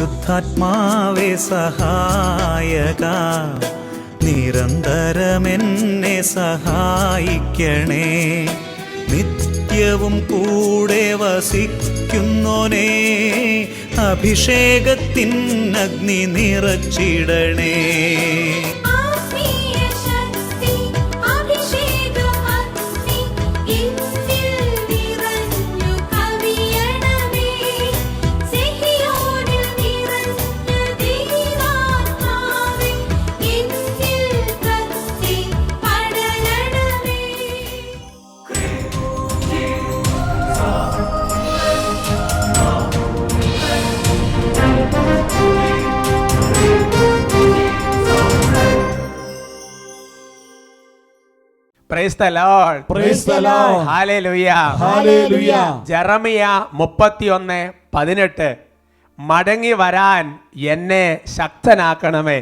പരിശുദ്ധാത്മാവേ സഹായക, നിരന്തരമെന്നെ സഹായിക്കണേ. നിത്യവും കൂടെ വസിക്കുന്നോനേ, അഭിഷേകത്തിൻ അഗ്നി നിറച്ചിടണേ. Praise the Lord. Praise the Lord. Hallelujah. Hallelujah. Jeremiah 31:18 മടങ്ങി വരാൻ എന്നെ ശക്തനാക്കണമേ,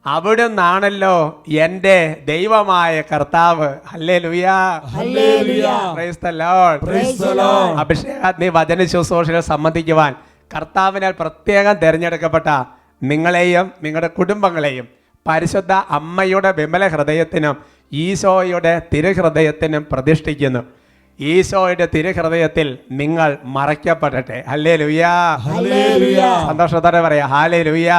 അവിടുന്നാണല്ലോ എൻ്റെ ദൈവമായ കർത്താവ്. Hallelujah. Hallelujah. Praise the Lord. Praise the Lord. അഭിഷേകാഗ്നി വചന ശുശ്രൂഷയിൽ സംബന്ധിക്കുവാൻ കർത്താവിനാൽ പ്രത്യേകം തിരഞ്ഞെടുക്കപ്പെട്ട നിങ്ങളെയും നിങ്ങളുടെ കുടുംബങ്ങളെയും പരിശുദ്ധ അമ്മയുടെ വിമല ഹൃദയത്തിനും ഈശോയുടെ തിരുഹൃദയത്തിനും പ്രതിഷ്ഠിക്കുന്നു. ഈശോയുടെ തിരുഹൃദയത്തിൽ നിങ്ങൾ മറയ്ക്കപ്പെടട്ടെ. ഹല്ലേലൂയ. സന്തോഷത്തോടെ പറയാം ഹല്ലേലൂയ.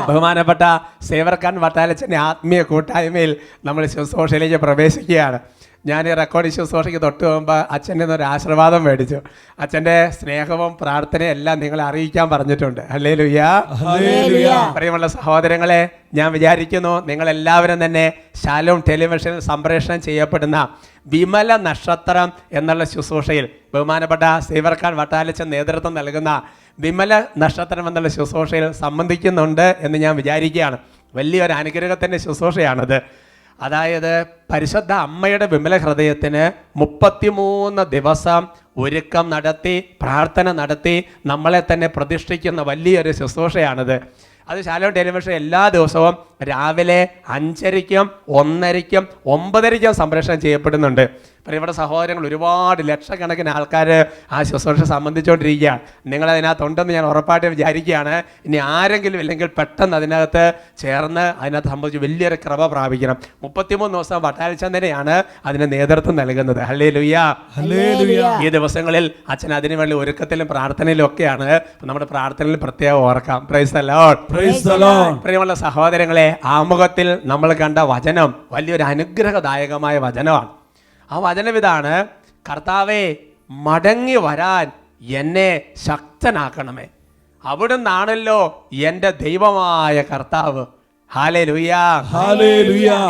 ബഹുമാനപ്പെട്ട സേവർക്കാൻ വട്ടാലച്ചൻ്റെ ആത്മീയ കൂട്ടായ്മയിൽ നമ്മൾ ശുശ്രൂഷയിലേക്ക് പ്രവേശിക്കുകയാണ്. ഞാൻ ഈ റെക്കോർഡ് ശുശ്രൂഷയ്ക്ക് തൊട്ട് മുമ്പ് അച്ഛൻ്റെ നിന്നൊരു ആശീർവാദം മേടിച്ചു. അച്ഛൻ്റെ സ്നേഹവും പ്രാർത്ഥനയും എല്ലാം നിങ്ങളെ അറിയിക്കാൻ പറഞ്ഞിട്ടുണ്ട്. ഹല്ലേലൂയ. പ്രിയമുള്ള സഹോദരങ്ങളെ, ഞാൻ വിചാരിക്കുന്നു നിങ്ങളെല്ലാവരും തന്നെ ശാലോം ടെലിവിഷനിൽ സംപ്രേഷണം ചെയ്യപ്പെടുന്ന വിമല നക്ഷത്രം എന്നുള്ള ശുശ്രൂഷയിൽ ബഹുമാനപ്പെട്ട സേവർക്കാൻ വട്ടാലച്ചൻ നേതൃത്വം നൽകുന്ന വിമല നക്ഷത്രം എന്നുള്ള ശുശ്രൂഷയിൽ സംബന്ധിക്കുന്നുണ്ട് എന്ന് ഞാൻ വിചാരിക്കുകയാണ്. വലിയൊരു അനുഗ്രഹത്തിൻ്റെ ശുശ്രൂഷയാണത്. അതായത് പരിശുദ്ധ അമ്മയുടെ വിമല ഹൃദയത്തിന് 33 ദിവസം ഒരുക്കം നടത്തി പ്രാർത്ഥന നടത്തി നമ്മളെ തന്നെ പ്രതിഷ്ഠിക്കുന്ന വലിയൊരു ശുശ്രൂഷയാണിത്. അത് ശാലോം ടെലിവിഷൻ എല്ലാ ദിവസവും രാവിലെ 5:00, 1:30, 9:00 സംപ്രേഷണം ചെയ്യപ്പെടുന്നുണ്ട്. പ്രിയപ്പെട്ട സഹോദരങ്ങൾ, ഒരുപാട് ലക്ഷക്കണക്കിന് ആൾക്കാർ ആ ശുശ്രൂഷ സംബന്ധിച്ചുകൊണ്ടിരിക്കുകയാണ്. നിങ്ങളതിനകത്തുണ്ടെന്ന് ഞാൻ ഉറപ്പായിട്ട് വിചാരിക്കുകയാണ്. ഇനി ആരെങ്കിലും ഇല്ലെങ്കിൽ പെട്ടെന്ന് അതിനകത്ത് ചേർന്ന് അതിനകത്ത് സംബന്ധിച്ച് വലിയൊരു കൃപ പ്രാപിക്കണം. 33 ദിവസം വട്ടാലച്ചന്തനെയാണ് അതിന് നേതൃത്വം നൽകുന്നത്. ഹല്ലേലൂയ. ഈ ദിവസങ്ങളിൽ അച്ഛൻ അതിനു വേണ്ടി ഒരുക്കത്തിലും പ്രാർത്ഥനയിലും ഒക്കെയാണ്. നമ്മുടെ പ്രാർത്ഥനയിൽ പ്രത്യേകം ഓർക്കാം. Praise the Lord. പ്രിയമുള്ള സഹോദരങ്ങളെ, ആമുഖത്തിൽ നമ്മൾ കണ്ട വചനം വലിയൊരു അനുഗ്രഹദായകമായ വചനമാണ്. ആ വചനം ഇതാണ്: കർത്താവേ, മടങ്ങി വരാൻ എന്നെ ശക്തനാക്കണമേ, അവിടുന്നാണല്ലോ എൻ്റെ ദൈവമായ കർത്താവ്. ഹല്ലേലൂയ.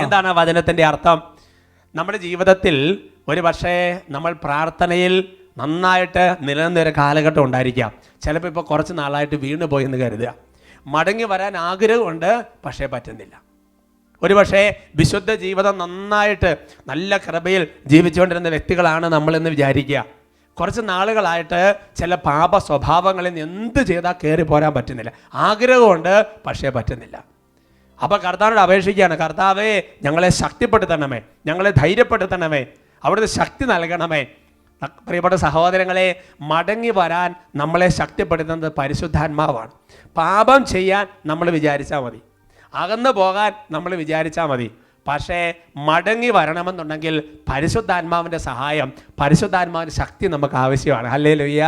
എന്താണ് ആ വചനത്തിൻ്റെ അർത്ഥം? നമ്മുടെ ജീവിതത്തിൽ ഒരു പക്ഷേ നമ്മൾ പ്രാർത്ഥനയിൽ നന്നായിട്ട് നിലനിന്നൊരു കാലഘട്ടം ഉണ്ടായിരിക്കാം. ചിലപ്പോൾ ഇപ്പോൾ കുറച്ച് നാളായിട്ട് വീണു പോയി എന്ന് കരുതുക. മടങ്ങി വരാൻ ആഗ്രഹമുണ്ട്, പക്ഷേ പറ്റുന്നില്ല. ഒരുപക്ഷെ വിശുദ്ധ ജീവിതം നന്നായിട്ട് നല്ല കൃപയിൽ ജീവിച്ചുകൊണ്ടിരുന്ന വ്യക്തികളാണ് നമ്മളെന്ന് വിചാരിക്കുക. കുറച്ച് നാളുകളായിട്ട് ചില പാപ സ്വഭാവങ്ങളിൽ നിന്ന് എന്ത് ചെയ്താൽ കയറി പോരാൻ പറ്റുന്നില്ല. ആഗ്രഹമുണ്ട്, പക്ഷേ പറ്റുന്നില്ല. അപ്പോൾ കർത്താവിനോട് അപേക്ഷിക്കുകയാണ്: കർത്താവേ, ഞങ്ങളെ ശക്തിപ്പെടുത്തണമേ, ഞങ്ങളെ ധൈര്യപ്പെടുത്തണമേ, അവിടുത്തെ ശക്തി നൽകണമേ. പ്രിയപ്പെട്ട സഹോദരങ്ങളെ, മടങ്ങി വരാൻ നമ്മളെ ശക്തിപ്പെടുത്തുന്നത് പരിശുദ്ധാത്മാവാണ്. പാപം ചെയ്യാൻ നമ്മൾ വിചാരിച്ചാൽ മതി, അകന്നു പോകാൻ നമ്മൾ വിചാരിച്ചാൽ മതി. പക്ഷേ മടങ്ങി വരണമെന്നുണ്ടെങ്കിൽ പരിശുദ്ധാത്മാവിൻ്റെ സഹായം, പരിശുദ്ധാത്മാവിൻ്റെ ശക്തി നമുക്ക് ആവശ്യമാണ്. ഹല്ലേലൂയ.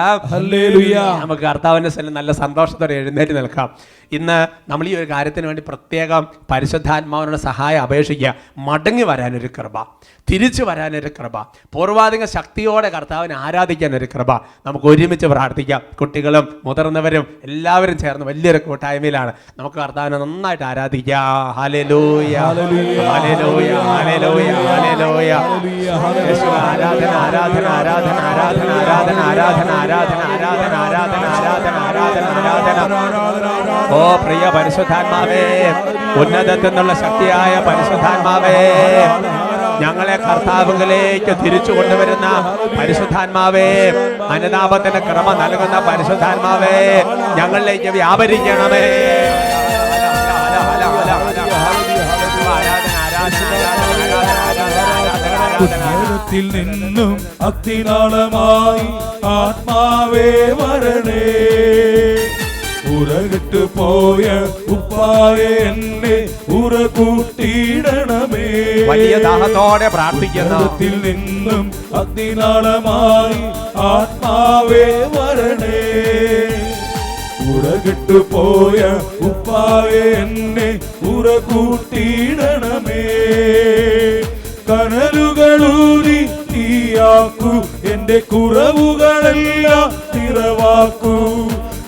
നമുക്ക് കർത്താവിൻ്റെ സ്ഥലം നല്ല സന്തോഷത്തോടെ എഴുന്നേറ്റ് നിൽക്കാം. ഇന്ന് നമ്മൾ ഈ ഒരു കാര്യത്തിന് വേണ്ടി പ്രത്യേകം പരിശുദ്ധാത്മാവിനുള്ള സഹായം അപേക്ഷിക്കുക. മടങ്ങി വരാനൊരു കൃപ, തിരിച്ചു വരാനൊരു കൃപ, പൂർവാധിക ശക്തിയോടെ കർത്താവിനെ ആരാധിക്കാനൊരു കൃപ. നമുക്ക് ഒരുമിച്ച് പ്രാർത്ഥിക്കാം. കുട്ടികളും മുതിർന്നവരും എല്ലാവരും ചേർന്ന് വലിയൊരു കൂട്ടായ്മയിലാണ്. നമുക്ക് കർത്താവിനെ നന്നായിട്ട് ആരാധിക്കാം. Hallelujah, hallelujah, hallelujah, hallelujah. ആരാധന, ആരാധന, ആരാധന, ആരാധന, ആരാധന, ആരാധന, ആരാധന, ആരാധന, ആരാധന, ആരാധന, ആരാധന, ആരാധന. ഓ പ്രിയ പരിശുദ്ധാത്മാവേ, ഉന്നതത്തിൽ നിന്നുള്ള ശക്തിയായ പരിശുദ്ധാത്മാവേ, ഞങ്ങളെ കർത്താവിലേക്ക് തിരിച്ചു കൊണ്ടുവരുന്ന പരിശുദ്ധാത്മാവേ, അനുതാപത്തിന്റെ ക്രമ നൽകുന്ന പരിശുദ്ധാത്മാവേ, ഞങ്ങളിലേക്ക് വ്യാപരിക്കണമേ. ഉന്നതത്തിൽ നിന്നും അത്തിനാളമായി ആത്മാവേ വരണേ, ഉറകിട്ട് പോയ ഉപ്പായെ എന്നെ ഉറകൂട്ടിയിടണമേ. വലിയ ദാഹത്തോടെ പ്രാർത്ഥിക്കുന്നു. ത്തിൽ നിന്നും അഗ്നിനാളമായി ആത്മാവേ വരണേ. ഉറകിട്ട് പോയ ഉപ്പായെ എന്നെ ഉറകൂട്ടിയിടണമേ. കനലുകളൂരി തീയാക്കൂ, എന്റെ കുറവുകളെല്ലാം നിറവാക്കൂ.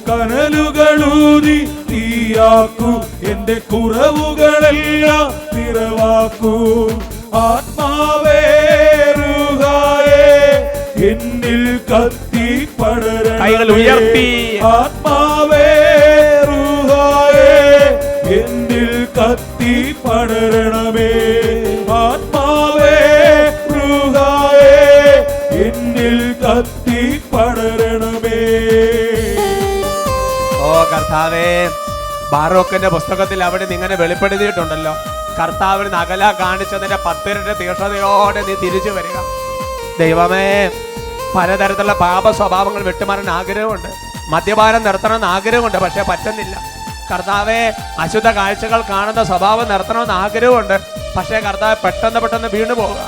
കനലുകളൂരി തീയാക്കൂ, എന്റെ കുറവുകളെല്ലാം നിറവാക്കൂ. ആത്മാവേ റൂഹായേ എന്നിൽ കത്തി പടരണമേ. കൈകൾ ഉയർത്തി. ആത്മാവേ റൂഹായേ എന്നിൽ കത്തി പടരണമേ. ആത്മാവേ റൂഹായേ എന്നിൽ കത്തി പടരണമേ. ഓ കർത്താവേ, ബാറോക്കിന്റെ പുസ്തകത്തിൽ അവിടെ ഇങ്ങനെ വെളിപ്പെടുത്തിയിട്ടുണ്ടല്ലോ. കർത്താവിന് നഗല കാണിച്ചതിന്റെ 10 ഇരട്ടി തീക്ഷ്ണതയോടെ നീ തിരിച്ചു വരിക. ദൈവമേ, പലതരത്തിലുള്ള പാപ സ്വഭാവങ്ങൾ വിട്ടുമാറാൻ ആഗ്രഹമുണ്ട്, മദ്യപാനം നിർത്തണമെന്ന് ആഗ്രഹമുണ്ട്, പക്ഷെ പറ്റുന്നില്ല. കർത്താവെ, അശുദ്ധ കാഴ്ചകൾ കാണുന്ന സ്വഭാവം നിർത്തണമെന്ന് ആഗ്രഹമുണ്ട്, പക്ഷേ കർത്താവ് പെട്ടെന്ന് വീണു പോകുക.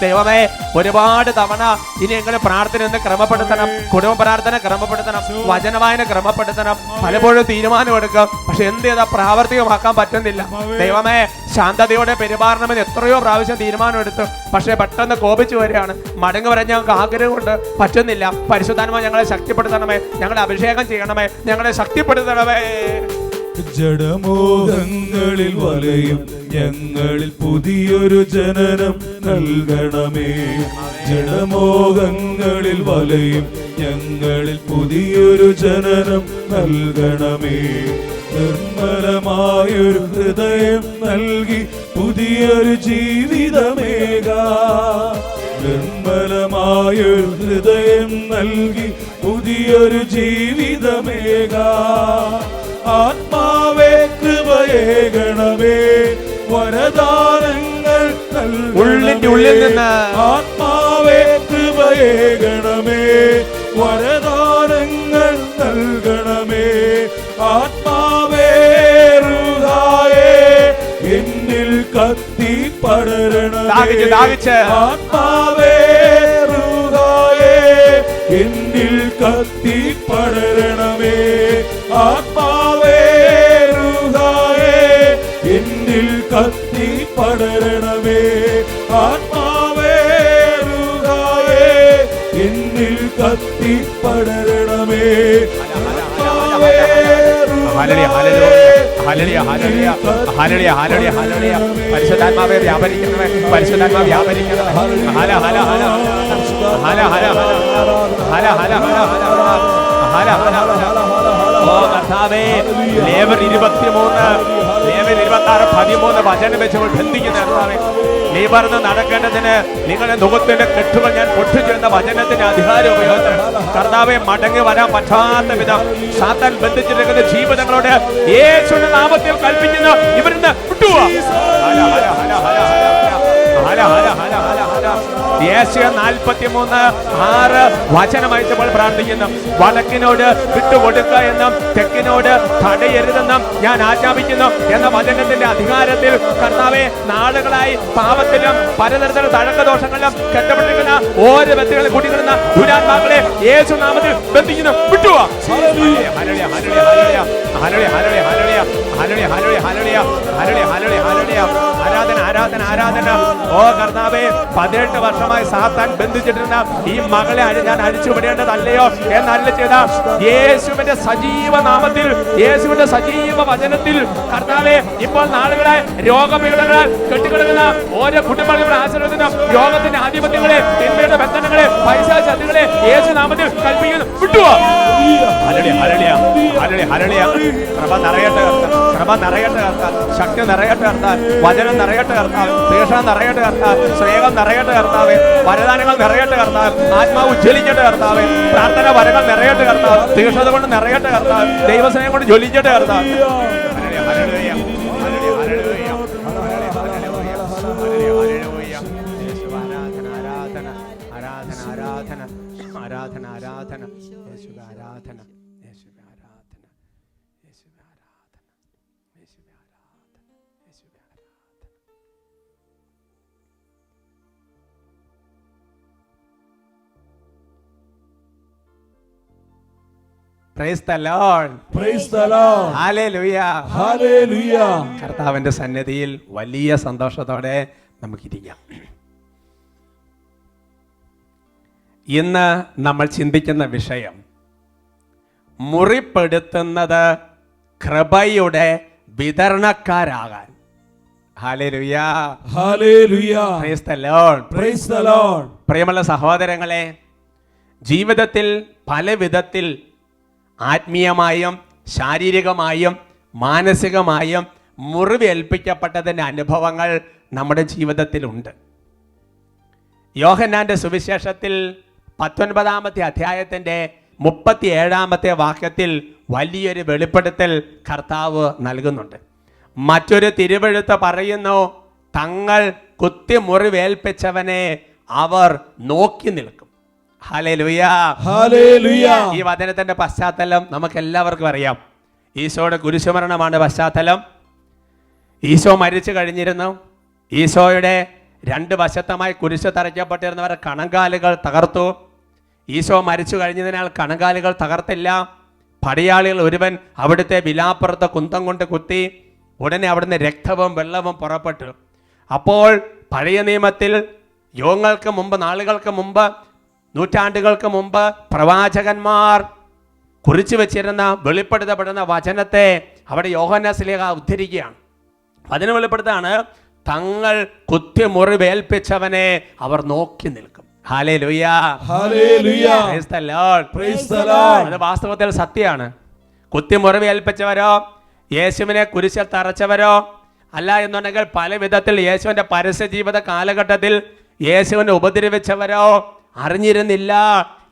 ദൈവമേ, ഒരുപാട് തവണ ഇനിയെങ്കിലും പ്രാർത്ഥന ഒന്ന് ക്രമപ്പെടുത്തണം, കുടുംബ പ്രാർത്ഥന ക്രമപ്പെടുത്തണം, വചനവായന ക്രമപ്പെടുത്തണം, പലപ്പോഴും തീരുമാനമെടുക്കാം, പക്ഷെ എന്ത് ചെയ്താൽ പ്രാവർത്തികമാക്കാൻ പറ്റുന്നില്ല. ദൈവമേ, ശാന്തതയോടെ പെരുമാറണമെന്ന് എത്രയോ പ്രാവശ്യം തീരുമാനമെടുത്തു, പക്ഷെ പെട്ടെന്ന് കോപിച്ചു വരികയാണ്. മടങ്ങി വരാൻ ഞങ്ങൾക്ക് ആഗ്രഹമുണ്ട്, പറ്റുന്നില്ല. പരിശുദ്ധാത്മാവേ, ഞങ്ങളെ ശക്തിപ്പെടുത്തണമേ, ഞങ്ങളെ അഭിഷേകം ചെയ്യണമേ, ഞങ്ങളെ ശക്തിപ്പെടുത്തണമേ. ജഡമോഹങ്ങളിൽ വലയും ഞങ്ങളിൽ പുതിയൊരു ജനനം നൽകണമേ. ജഡമോഹങ്ങളിൽ വലയും ഞങ്ങളിൽ പുതിയൊരു ജനനം നൽകണമേ. നിർമ്മലമായൊരു ഹൃദയം നൽകി പുതിയൊരു ജീവിതമേക. നിർമ്മലമായൊരു ഹൃദയം നൽകി പുതിയൊരു ജീവിതമേക. ആത്മാവേ കൃപയേകണമേ, വരദാനങ്ങൾ ഉള്ളിന്റെ ഉള്ളിൽ നിന്ന്. ആത്മാവേ കൃപയേകണമേ, വരദാനങ്ങൾ നൽകണമേ. ആത്മാവേ റൂഹായേ എന്നിൽ കത്തി പടരണമേ. ആത്മാവേ റൂഹായേ എന്നിൽ കത്തി പടരണമേ. ആത്മാവേ റൂഹായേ എന്നിൽ കത്തി പടരണമേ. ആത്മാവേ റൂഹായേ എന്നിൽ കത്തി പടരണമേ. ആത്മാവേ പരിശുദ്ധാത്മാവേ വ്യാപരിക്കണമേ, പരിശുദ്ധാത്മാവേ വ്യാപരിക്കണമേ. ഹല ഹല ഹല ഹല ഹല ഹല ഹല ഹല ഹല ഹല. ഓ കർത്താവേ, ലേവ്യർ 23, ലേവ്യർ 26, 13 വചനം വെച്ച് ബന്ധിക്കുന്ന കർത്താവേ, നീ പറഞ്ഞ് നടക്കേണ്ടതിന് നിങ്ങളുടെ മുഖത്തിന്റെ കെട്ടുകൾ ഞാൻ പൊട്ടിച്ചിരുന്ന വചനത്തിന്റെ അധികാരം ഉപയോഗിച്ച് കർത്താവെ, മടങ്ങി വരാൻ പറ്റാത്ത വിധം സാത്താൻ ബന്ധിച്ചിരിക്കുന്ന ജീവിതങ്ങളോട് യേശുവിന്റെ നാമത്തിൽ കൽപ്പിക്കുന്നു, ഇവരിന്ന് വിട്ടുപോവാ. യേശയ്യ 43:6 വചനമയച്ചപ്പോൾ പ്രാർത്ഥിക്കുന്നു, വടക്കിനോട് വിട്ടുകൊടുക്കുക എന്നും തെക്കിനോട് തടയരുതെന്നും ഞാൻ ആജ്ഞാപിക്കുന്നു എന്ന വചനത്തിന്റെ അധികാരത്തിൽ കർത്താവെ, നാളുകളായി പാപത്തിലും പലതരത്തിലുള്ള തഴക്കദോഷങ്ങളിലും കെട്ടപ്പെട്ടിരിക്കുന്ന ഓരോ വ്യക്തികളെ കൂട്ടിക്കിടുന്ന ദുരാത്മാക്കളെ യേശു നാമത്തിൽ ബന്ധിക്കുന്നു, വിട്ടുപോവാ. ആരാധന ആരാധന ആരാധന. ഓ കർത്താവേ, 18 വർഷമായി സാത്താൻ ബന്ധിച്ചിട്ടിരുന്ന ഈ മകളെ ഞാൻ അഴിച്ചുവിടേണ്ടതല്ലയോ എന്നല്ല ചെയ്ത യേശുവിന്റെ സജീവ നാമത്തിൽ, യേശുവിന്റെ സജീവ വചനത്തിൽ കർത്താവേ, ഇപ്പോൾ നാളുകളായി രോഗപീഠങ്ങളാൽ കെട്ടിക്കിടക്കുന്ന ഓരോ കുടുംബങ്ങളുടെ ആശ്രയത്തിനും രോഗത്തിന്റെ ആധിപത്യങ്ങളെ, തിന്മയുടെ ബന്ധനങ്ങളെ, പൈശാചികളെ യേശു നാമത്തിൽ കൽപ്പിക്കുന്നു, വിട്ടുവോ. കൃപ നിറയട്ടെ, കൃപ നിറയട്ടെ കർത്താവ്, ശക്തി നിറയട്ടെ കർത്താവ്, വചനം നിറയട്ടെ കർത്താവ്, തീക്ഷണം നിറയട്ടെ കർത്താവ്, സ്നേഹം നിറയട്ടെ കർത്താവ്, വരദാനങ്ങൾ നിറയട്ടെ കർത്താവ്, ആത്മാവ് ഉജ്ജ്വലിക്കട്ടെ കർത്താവ്, പ്രാർത്ഥന വരങ്ങൾ നിറയട്ടെ കർത്താവ്, തീക്ഷണത കൊണ്ട് നിറയട്ടെ കർത്താവ്, ദൈവസ്നേഹം കൊണ്ട് ജ്വലിക്കട്ടെ കർത്താവ്. ആരാധന ആരാധന ആരാധന യേശുവേ ആരാധന യേശുവേ ആരാധന യേശുവേ. Praise the Lord. Praise the Lord. Hallelujah. Hallelujah. കർത്താവിന്റെ സന്നിധിയിൽ വലിയ സന്തോഷത്തോടെ നമുക്കിരിക്കാം. ഇന്ന് നമ്മൾ ചിന്തിക്കുന്ന വിഷയം മുറിപ്പെടുത്തുന്നത് കൃപയുടെ വിതരണക്കാരാകാൻ. Hallelujah. Hallelujah. Praise the Lord. Praise the Lord. പ്രിയമുള്ള സഹോദരങ്ങളെ, ജീവിതത്തിൽ പല വിധത്തിൽ ആത്മീയമായും ശാരീരികമായും മാനസികമായും മുറിവേൽപ്പിക്കപ്പെട്ടതിൻ്റെ അനുഭവങ്ങൾ നമ്മുടെ ജീവിതത്തിലുണ്ട്. യോഹന്നാന്റെ സുവിശേഷത്തിൽ 19-ാമത്തെ അധ്യായത്തിൻ്റെ 37-ാമത്തെ വാക്യത്തിൽ വലിയൊരു വെളിപ്പെടുത്തൽ കർത്താവ് നൽകുന്നുണ്ട്. മറ്റൊരു തിരുവെഴുത്ത് പറയുന്നു, തങ്ങൾ കുത്തി മുറിവേൽപ്പിച്ചവനെ അവർ നോക്കി നിൽക്കും. ഹല്ലേലൂയ. ഹല്ലേലൂയ. ഈ വചനത്തിന്റെ പശ്ചാത്തലം നമുക്ക് എല്ലാവർക്കും അറിയാം. ഈശോയുടെ കുരിശുമരണമാണ് പശ്ചാത്തലം. ഈശോ മരിച്ചു കഴിഞ്ഞിരുന്നു. ഈശോയുടെ 2 വശത്തമായി കുരിശ് തറയ്ക്കപ്പെട്ടിരുന്നവരെ കണങ്കാലുകൾ തകർത്തു. ഈശോ മരിച്ചു കഴിഞ്ഞതിനാൽ കണങ്കാലുകൾ തകർത്തില്ല. പടയാളികൾ ഒരുവൻ അവിടുത്തെ വിലാപ്പുറത്ത് കുന്തം കൊണ്ട് കുത്തി. ഉടനെ അവിടുന്ന് രക്തവും വെള്ളവും പുറപ്പെട്ടു. അപ്പോൾ പഴയ നിയമത്തിൽ യുഗങ്ങൾക്ക് മുമ്പ്, നാളുകൾക്ക് മുമ്പ്, നൂറ്റാണ്ടുകൾക്ക് മുമ്പ് പ്രവാചകന്മാർ കുറിച്ചു വെച്ചിരുന്ന വെളിപ്പെടുത്തപ്പെടുന്ന വചനത്തെ അവിടെ യോഹന്നാൻ ശ്ലീഹ ഉദ്ധരിക്കുകയാണ്. അതിന് വെളിപ്പെടുത്താണ്, തങ്ങൾ കുത്തി മുറിവേൽപ്പിച്ചവനെ അവർ നോക്കി നിൽക്കും. Hallelujah. Hallelujah. Praise the Lord. Praise the Lord. അത് വാസ്തവത്തിൽ സത്യമാണ്. കുത്തി മുറിവേൽപ്പിച്ചവരോ യേശുവിനെ കുരിശിൽ തറച്ചവരോ അല്ല എന്നുണ്ടെങ്കിൽ പല വിധത്തിൽ യേശുവിന്റെ പരസ്യ ജീവിത കാലഘട്ടത്തിൽ യേശുവിനെ ഉപദ്രവിച്ചവരോ അറിഞ്ഞിരുന്നില്ല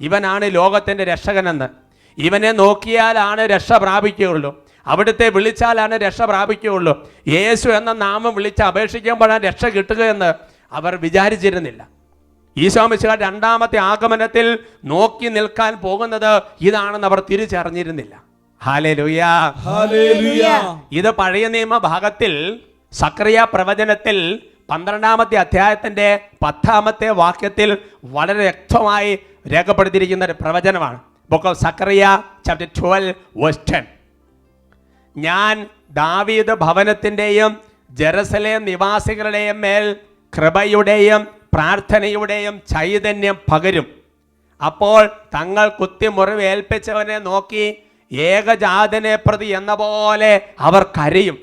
ഇവനാണ് ലോകത്തിന്റെ രക്ഷകനെന്ന്. ഇവനെ നോക്കിയാലാണ് രക്ഷ പ്രാപിക്കുകയുള്ളൂ, അവിടുത്തെ വിളിച്ചാലാണ് രക്ഷ പ്രാപിക്കുകയുള്ളൂ. യേശു എന്ന നാമം വിളിച്ച് അപേക്ഷിക്കുമ്പോഴാണ് രക്ഷ കിട്ടുകയെന്ന് അവർ വിചാരിച്ചിരുന്നില്ല. ഈശോ മിശിഹാ 2-ാമത്തെ ആഗമനത്തിൽ നോക്കി നിൽക്കാൻ പോകുന്നത് ഇതാണെന്ന് അവർ തിരിച്ചറിഞ്ഞിരുന്നില്ല. ഹല്ലേലൂയ. ഹല്ലേലൂയ. ഇത് പഴയ നിയമ ഭാഗത്തിൽ സക്കറിയ പ്രവചനത്തിൽ 12-ാമത്തെ അധ്യായത്തിന്റെ 10-ാമത്തെ വാക്യത്തിൽ വളരെ വ്യക്തമായി രേഖപ്പെടുത്തിയിരിക്കുന്ന ഒരു പ്രവചനമാണ്. Book of Zechariah chapter 12 verse 10. ഞാൻ ദാവീദ് ഭവനത്തിൻ്റെയും ജെറുസലേം നിവാസികളുടെയും മേൽ കൃപയുടെയും പ്രാർത്ഥനയുടെയും ചൈതന്യം പകരും. അപ്പോൾ തങ്ങൾ കുത്തി മുറിവേൽപ്പിച്ചവനെ നോക്കി ഏകജാതനെ പ്രതി എന്ന പോലെ അവർ കരയും,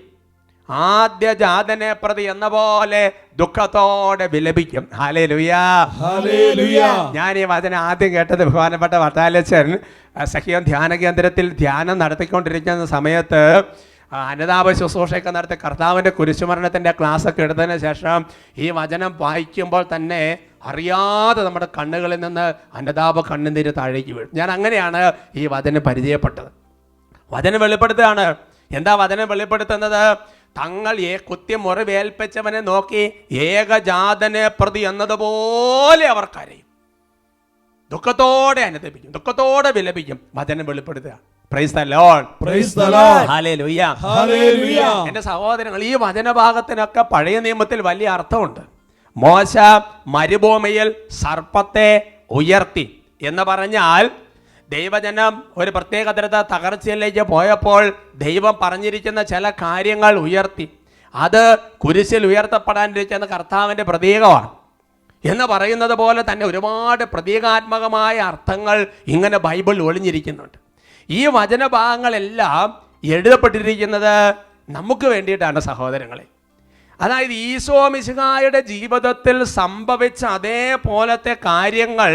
ആദ്യജാതനെ പ്രതി എന്ന പോലെ ദുഃഖത്തോടെ വിലപിക്കും. ഹല്ലേലൂയ. ഹല്ലേലൂയ. ഞാൻ ഈ വചനം ആദ്യം കേട്ടത് ബഹുമാനപ്പെട്ട വട്ടാലച്ചൻ സഖിയം ധ്യാന കേന്ദ്രത്തിൽ ധ്യാനം നടത്തിക്കൊണ്ടിരിക്കുന്ന സമയത്ത് അനുതാപ ശുശ്രൂഷയൊക്കെ നടത്തി കർത്താവിൻ്റെ കുരിശുമരണത്തിൻ്റെ ക്ലാസ്സൊക്കെ എടുത്തതിന് ശേഷം ഈ വചനം വായിക്കുമ്പോൾ തന്നെ അറിയാതെ നമ്മുടെ കണ്ണുകളിൽ നിന്ന് അനുതാപ കണ്ണുനീര് താഴേക്ക് വീഴും. ഞാൻ അങ്ങനെയാണ് ഈ വചനം പരിചയപ്പെട്ടത്. വചനം വെളിപ്പെടുത്തുകയാണ്. എന്താ വചനം വെളിപ്പെടുത്തുന്നത്? തങ്ങൾ കുത്തി മുറിവേൽപ്പിച്ചവനെ നോക്കി ഏകജാതനെ പ്രതി എന്നതുപോലെ അവർ കരയും, ദുഃഖത്തോടെ അനുതപിക്കും, ദുഃഖത്തോടെ വിലപിക്കും. വചനം വെളിപ്പെടുത്തുക. Praise the Lord. Praise the Lord. Hallelujah. Hallelujah. എൻ്റെ സഹോദരങ്ങൾ, ഈ വചനഭാഗത്തിനൊക്കെ പഴയ നിയമത്തിൽ വലിയ അർത്ഥമുണ്ട്. മോശ മരുഭൂമിയിൽ സർപ്പത്തെ ഉയർത്തി എന്ന് പറഞ്ഞാൽ ദൈവജനം ഒരു പ്രത്യേക തരത്തെ തകർച്ചയിലേക്ക് പോയപ്പോൾ ദൈവം പറഞ്ഞിരിക്കുന്ന ചില കാര്യങ്ങൾ ഉയർത്തി. അത് കുരിശിൽ ഉയർത്തപ്പെടാനിരിക്കുന്ന കർത്താവിൻ്റെ പ്രതീകമാണ് എന്ന് പറയുന്നത് പോലെ തന്നെ ഒരുപാട് പ്രതീകാത്മകമായ അർത്ഥങ്ങൾ ഇങ്ങനെ ബൈബിൾ ഒളിഞ്ഞിരിക്കുന്നുണ്ട്. ഈ വചനഭാഗങ്ങളെല്ലാം എഴുതപ്പെട്ടിരിക്കുന്നത് നമുക്ക് വേണ്ടിയിട്ടാണ് സഹോദരങ്ങളെ. അതായത് ഈശോ മിശിഹായുടെ ജീവിതത്തിൽ സംഭവിച്ച അതേപോലത്തെ കാര്യങ്ങൾ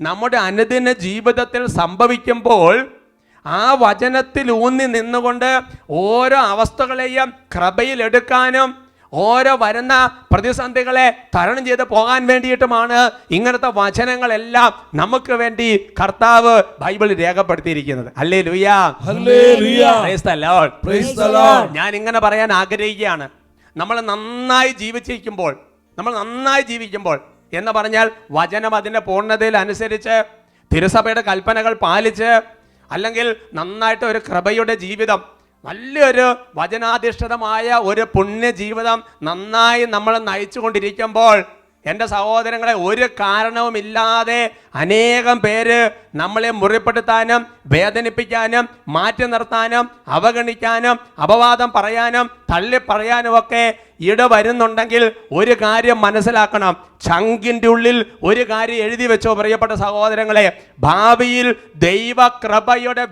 നമ്മുടെ അനുദിന ജീവിതത്തിൽ സംഭവിക്കുമ്പോൾ ആ വചനത്തിൽ ഊന്നി നിന്നുകൊണ്ട് ഓരോ അവസ്ഥകളെയും കൃപയിലെടുക്കാനും ഓരോ വരുന്ന പ്രതിസന്ധികളെ തരണം ചെയ്ത് പോകാൻ വേണ്ടിയിട്ടുമാണ് ഇങ്ങനത്തെ വചനങ്ങളെല്ലാം നമുക്ക് വേണ്ടി കർത്താവ് ബൈബിളിൽ രേഖപ്പെടുത്തിയിരിക്കുന്നത്. Hallelujah. Hallelujah. Praise the Lord. Praise the Lord. ഞാൻ ഇങ്ങനെ പറയാൻ ആഗ്രഹിക്കുകയാണ്. നമ്മൾ നന്നായി ജീവിക്കുമ്പോൾ എന്ന് പറഞ്ഞാൽ വചനം അതിൻ്റെ പൂർണ്ണതയിൽ അനുസരിച്ച് തിരുസഭയുടെ കൽപ്പനകൾ പാലിച്ച് അല്ലെങ്കിൽ നന്നായിട്ട് ഒരു കൃപയുടെ ജീവിതം നല്ലൊരു വചനാധിഷ്ഠിതമായ ഒരു പുണ്യജീവിതം നന്നായി നമ്മൾ നയിച്ചു കൊണ്ടിരിക്കുമ്പോൾ എൻ്റെ സഹോദരങ്ങളെ, ഒരു കാരണവുമില്ലാതെ അനേകം പേര് നമ്മളെ മുറിപ്പെടുത്താനും വേദനിപ്പിക്കാനും മാറ്റി നിർത്താനും അവഗണിക്കാനും അപവാദം പറയാനും തള്ളി പറയാനും ഒക്കെ ഇടവരുന്നുണ്ടെങ്കിൽ ഒരു കാര്യം മനസ്സിലാക്കണം. ചങ്കിൻ്റെ ഉള്ളിൽ ഒരു കാര്യം എഴുതി വെച്ചോ പ്രിയപ്പെട്ട സഹോദരങ്ങളെ, ഭാവിയിൽ ദൈവകൃപയുടെ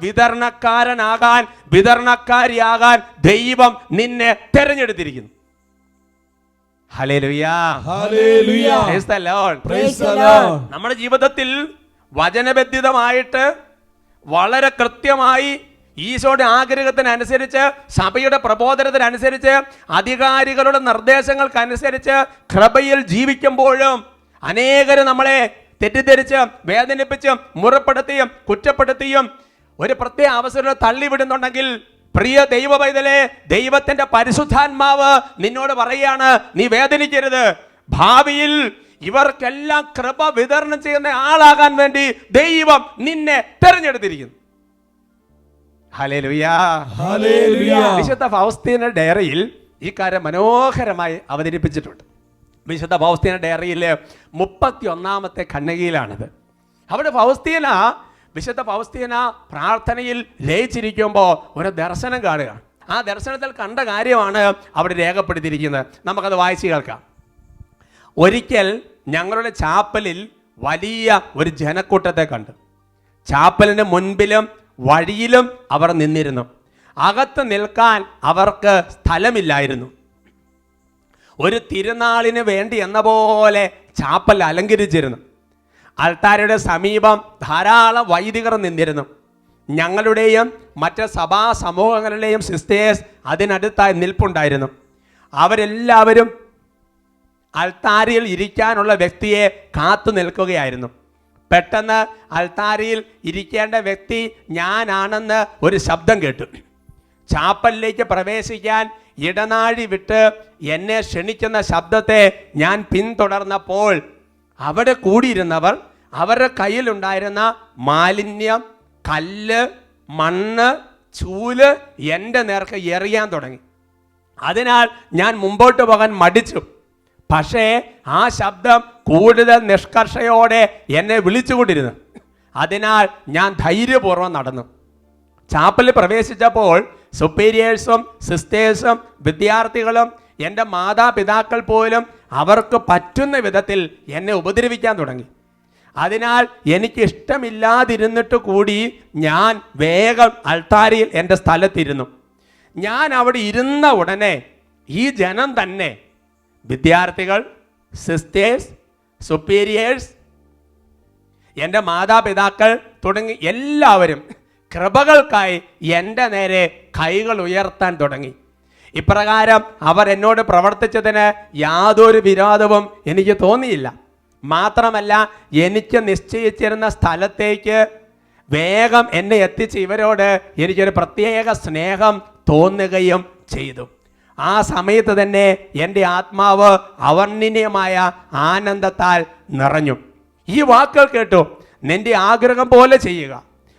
വിതരണക്കാരിയാകാൻ ദൈവം നിന്നെ തെരഞ്ഞെടുത്തിരിക്കുന്നു. Hallelujah, hallelujah. Praise the Lord. Praise the Lord. നമ്മുടെ ജീവിതത്തിൽ വചനബദ്ധിതമായിട്ട് വളരെ കൃത്യമായി ഈശോയുടെ ആഗ്രഹത്തിനനുസരിച്ച്, സഭയുടെ പ്രബോധനത്തിനനുസരിച്ച്, അധികാരികളുടെ നിർദ്ദേശങ്ങൾക്കനുസരിച്ച് കൃപയിൽ ജീവിക്കുമ്പോഴും അനേകര് നമ്മളെ തെറ്റിദ്ധരിച്ച് വേദനിപ്പിച്ചും മുറപ്പെടുത്തിയും കുറ്റപ്പെടുത്തിയും ഒരു പ്രത്യേക അവസരം തള്ളിവിടുന്നുണ്ടെങ്കിൽ, പ്രിയ ദൈവ പൈതലേ, ദൈവത്തിന്റെ പരിശുദ്ധാത്മാവ് നിന്നോട് പറയാണ്, നീ വേദനിക്കരുത്. ഭാവിയിൽ ഇവർക്കെല്ലാം കൃപ വിതരണം ചെയ്യുന്ന ആളാകാൻ വേണ്ടി ദൈവം നിന്നെ തെരഞ്ഞെടുത്തിരിക്കുന്നു. Hallelujah, hallelujah. വിശുദ്ധ ഫൗസ്തീന ഡയറിയിൽ ഈ കാര്യം മനോഹരമായി അവതരിപ്പിച്ചിട്ടുണ്ട്. വിശുദ്ധ ഫൗസ്തീന ഡയറിയിൽ 31-ാമത്തെ ഖണ്ഡികയിലാണിത്. അവിടെ വിശുദ്ധ ഫൗസ്തീന പ്രാർത്ഥനയിൽ ലയിച്ചിരിക്കുമ്പോൾ ഒരു ദർശനം കാണുകയാണ്. ആ ദർശനത്തിൽ കണ്ട കാര്യമാണ് അവിടെ രേഖപ്പെടുത്തിയിരിക്കുന്നത്. നമുക്കത് വായിച്ച് കേൾക്കാം. ഒരിക്കൽ ഞങ്ങളുടെ ചാപ്പലിൽ വലിയ ഒരു ജനക്കൂട്ടത്തെ കണ്ടു. ചാപ്പലിന് മുൻപിലും വഴിയിലും അവർ നിന്നിരുന്നു. അകത്ത് നിൽക്കാൻ അവർക്ക് സ്ഥലമില്ലായിരുന്നു. ഒരു തിരുനാളിന് വേണ്ടി എന്ന പോലെ ചാപ്പൽ അലങ്കരിച്ചിരുന്നു. അൾത്താരയുടെ സമീപം ധാരാളം വൈദികർ നിന്നിരുന്നു. ഞങ്ങളുടെയും മറ്റ് സഭാ സമൂഹങ്ങളുടെയും സിസ്റ്റേഴ്സ് അതിനടുത്തായി നിൽപ്പുണ്ടായിരുന്നു. അവരെല്ലാവരും അൾത്താരയിൽ ഇരിക്കാനുള്ള വ്യക്തിയെ കാത്തു നിൽക്കുകയായിരുന്നു. പെട്ടെന്ന് അൾത്താരയിൽ ഇരിക്കേണ്ട വ്യക്തി ഞാനാണെന്ന് ഒരു ശബ്ദം കേട്ടു. ചാപ്പലിലേക്ക് പ്രവേശിക്കാൻ ഇടനാഴി വിട്ട് എന്നെ ക്ഷണിക്കുന്ന ശബ്ദത്തെ ഞാൻ പിന്തുടർന്നപ്പോൾ അവിടെ കൂടിയിരുന്നവർ അവരുടെ കയ്യിലുണ്ടായിരുന്ന മാലിന്യം, കല്ല്, മണ്ണ്, ചൂല് എൻ്റെ നേർക്ക് എറിയാൻ തുടങ്ങി. അതിനാൽ ഞാൻ മുമ്പോട്ട് പോകാൻ മടിച്ചു. പക്ഷേ ആ ശബ്ദം കൂടുതൽ നിഷ്കർഷയോടെ എന്നെ വിളിച്ചുകൊണ്ടിരുന്നു. അതിനാൽ ഞാൻ ധൈര്യപൂർവ്വം നടന്നു. ചാപ്പലിൽ പ്രവേശിച്ചപ്പോൾ സുപ്പീരിയേഴ്സും സിസ്റ്റേഴ്സും വിദ്യാർത്ഥികളും എൻ്റെ മാതാപിതാക്കൾ പോലും അവർക്ക് പറ്റുന്ന വിധത്തിൽ എന്നെ ഉപദ്രവിക്കാൻ തുടങ്ങി. അതിനാൽ എനിക്ക് ഇഷ്ടമില്ലാതിരുന്നിട്ട് കൂടി ഞാൻ വേഗം അൾത്താരയിൽ എൻ്റെ സ്ഥലത്തിരുന്നു. ഞാൻ അവിടെ ഇരുന്ന ഉടനെ ഈ ജനം തന്നെ, വിദ്യാർത്ഥികൾ, സിസ്റ്റേഴ്സ്, സുപ്പീരിയേഴ്സ്, എൻ്റെ മാതാപിതാക്കൾ തുടങ്ങി എല്ലാവരും കൃപകൾക്കായി എൻ്റെ നേരെ കൈകൾ ഉയർത്താൻ തുടങ്ങി. ഇപ്രകാരം അവർ എന്നോട് പ്രവർത്തിച്ചതിന് യാതൊരു വിരോധവും എനിക്ക് തോന്നിയില്ല. മാത്രമല്ല, എനിക്ക് നിശ്ചയിച്ചിരുന്ന സ്ഥലത്തേക്ക് വേഗം എന്നെ എത്തിച്ച് ഇവരോട് എനിക്കൊരു പ്രത്യേക സ്നേഹം തോന്നുകയും ചെയ്തു. ആ സമയത്ത് തന്നെ എൻ്റെ ആത്മാവ് അവർണ്ണനീയമായ ആനന്ദത്താൽ നിറഞ്ഞു. ഈ വാക്കുകൾ കേട്ടു. നിന്റെ ആഗ്രഹം പോലെ ചെയ്യുക.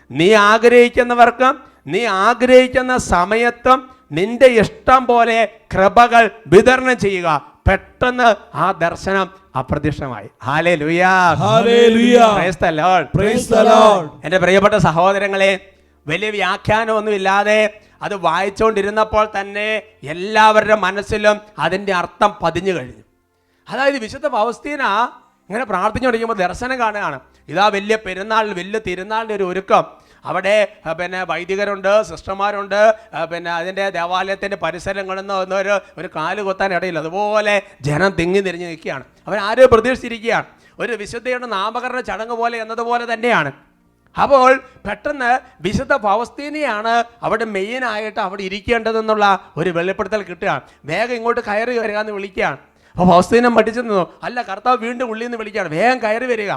നീ ആഗ്രഹിക്കുന്നവർക്കും നീ ആഗ്രഹിക്കുന്ന സമയത്തും നിന്റെ ഇഷ്ടം പോലെ കൃപകൾ വിതരണം ചെയ്യുക. പെട്ടെന്ന് ആ ദർശനം അപ്രത്യക്ഷമായി. Hallelujah, hallelujah. Praise the Lord, praise the Lord. എൻ്റെ പ്രിയപ്പെട്ട സഹോദരങ്ങളെ, വലിയ വ്യാഖ്യാനമൊന്നുമില്ലാതെ അത് വായിച്ചുകൊണ്ടിരുന്നപ്പോൾ തന്നെ എല്ലാവരുടെ മനസ്സിലും അതിൻ്റെ അർത്ഥം പതിഞ്ഞു കഴിഞ്ഞു. അതായത് വിശുദ്ധ ഫൗസ്തീന ഇങ്ങനെ പ്രാർത്ഥിച്ചുകൊണ്ടിരിക്കുമ്പോൾ ദർശനം കാണുകയാണ്. ഇതാ വലിയ പെരുന്നാൾ, വലിയ തിരുനാളിൻ്റെ ഒരു ഒരുക്കം. അവിടെ വൈദികരുണ്ട്, സിസ്റ്റർമാരുണ്ട്, അതിൻ്റെ ദേവാലയത്തിൻ്റെ പരിസരങ്ങളിൽ നിന്ന് ഒരു കാല് കൊത്താൻ ഇടയില്ല. അതുപോലെ ജനം തിങ്ങി നിറഞ്ഞു നിൽക്കുകയാണ്. അവരാരും പ്രതീക്ഷിച്ചിരിക്കുകയാണ്. ഒരു വിശുദ്ധയുടെ നാമകരണ ചടങ്ങ് പോലെ എന്നതുപോലെ തന്നെയാണ്. അപ്പോൾ പെട്ടെന്ന് വിശുദ്ധ ഫൗസ്തീനയാണ് അവിടെ മെയിനായിട്ട് അവിടെ ഇരിക്കേണ്ടതെന്നുള്ള ഒരു വെളിപ്പെടുത്തൽ കിട്ടുകയാണ്. വേഗം ഇങ്ങോട്ട് കയറി വരിക എന്ന് വിളിക്കുകയാണ്. അപ്പോൾ ഫൗസ്തീന മടിച്ചു നിന്നു. അല്ല, കർത്താവ് വീണ്ടും ഉള്ളിൽ നിന്ന് വിളിക്കുകയാണ്, വേഗം കയറി വരിക.